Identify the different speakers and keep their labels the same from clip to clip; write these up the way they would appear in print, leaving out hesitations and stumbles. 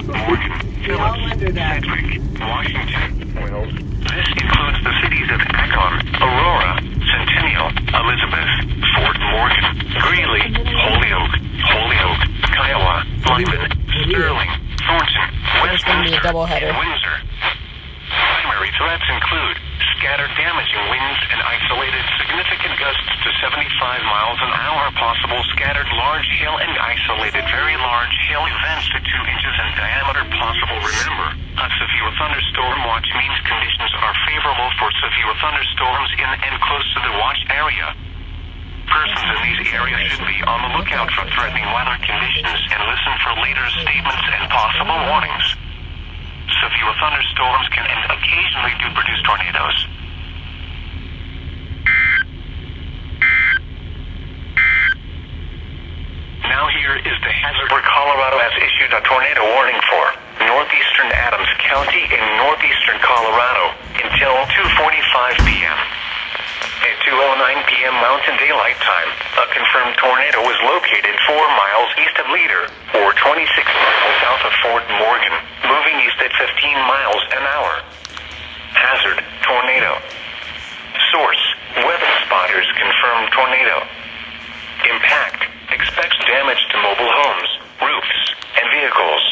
Speaker 1: Morgan, Phillips, Sedgwick, Washington. This includes the cities of Akron, Aurora, Centennial, Elizabeth, Fort Morgan, Greeley, Holyoke, Kiowa, Lyman, Sterling, Thornton, Westminster, and Windsor. Primary threats include scattered damaging winds and isolated significant gusts to 75 miles an hour, possible scattered large hail and isolated very large hail events to 2 inches in diameter possible. Remember, a severe thunderstorm watch means conditions are favorable for severe thunderstorms in and close to the watch area. Persons in these areas should be on the lookout for threatening weather conditions and listen for later statements and possible warnings. Severe thunderstorms can and occasionally do produce tornadoes. Now here is the hazard where Colorado has issued a tornado warning for northeastern Adams County in northeastern Colorado until 2:45 p.m. At 2:09 p.m. Mountain Daylight Time, a confirmed tornado was located 4 miles east of Leader, or 26 miles south of Fort Morgan, moving east at 15 miles an hour. Hazard, tornado. Source, weather spotters confirm tornado. Impact, expects damage to mobile homes, roofs, and vehicles.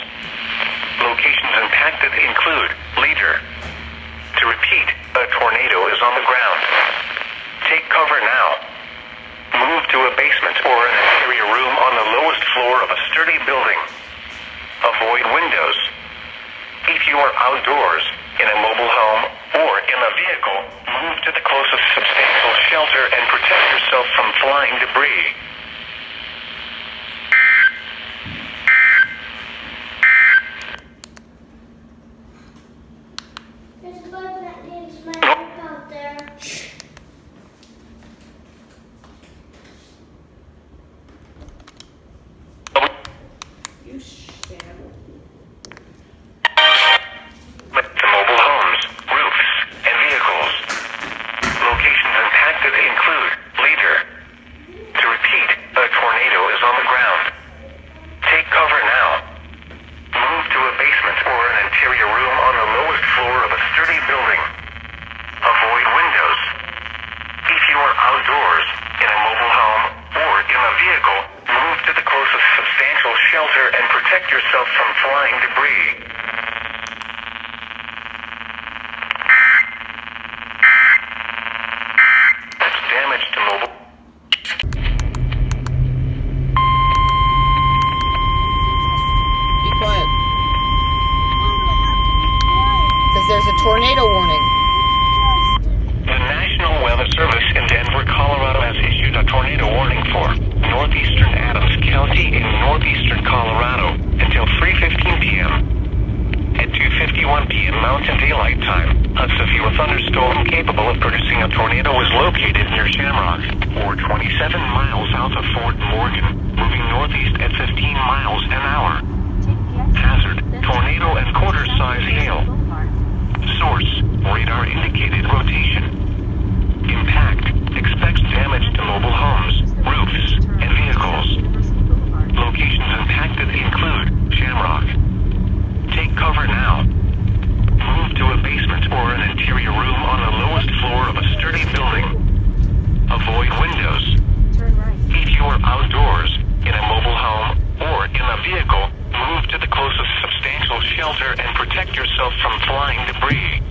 Speaker 1: Locations impacted include Leader. To repeat, a tornado is on the ground. Take cover now. Move to a basement or an interior room on the lowest floor of a sturdy building. Avoid windows. If you are outdoors, in a mobile home, or in a vehicle, move to the closest substantial shelter and protect yourself from flying debris.
Speaker 2: There's a button that needs my out there.
Speaker 3: You Sam.
Speaker 1: To mobile homes, roofs, and vehicles. Locations impacted include Leader. To repeat, a tornado is on the ground. Take cover now. Move to a basement or an interior room on the lowest floor of a sturdy building. Avoid windows. If you are outdoors, in a mobile home, or in a vehicle, move to the closest substantial shelter and protect yourself from flying debris. That's damage to mobile.
Speaker 3: Be quiet. Because there's a tornado warning.
Speaker 1: The National Weather Service in Denver, Colorado has issued a tornado warning for northeastern Adams County in northeastern Colorado until 3:15 p.m. At 2:51 p.m. Mountain Daylight Time, a severe thunderstorm capable of producing a tornado was located near Shamrock, or 27 miles south of Fort Morgan, moving northeast at 15 miles an hour. Hazard, tornado and quarter-size hail. Source, radar indicated rotation. Impact, expects damage to mobile homes, roofs, and vehicles. Locations impacted include Shamrock. Take cover now. Move to a basement or an interior room on the lowest floor of a sturdy building. Avoid windows. If you are outdoors, in a mobile home, or in a vehicle, move to the closest substantial shelter and protect yourself from flying debris.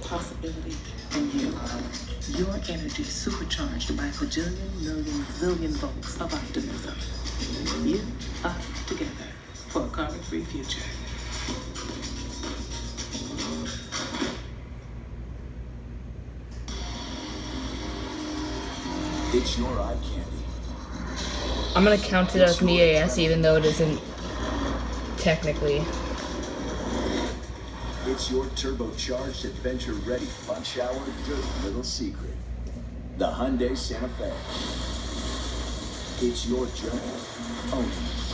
Speaker 4: possibility in you. Your energy supercharged by a bajillion, million, zillion volts of optimism. You, us, together for a carbon-free future.
Speaker 5: It's your eye candy.
Speaker 3: I'm gonna count it as an EAS even though it isn't technically.
Speaker 5: It's your turbocharged, adventure-ready punch-hour dirty little secret. The Hyundai Santa Fe. It's your journey. Own it.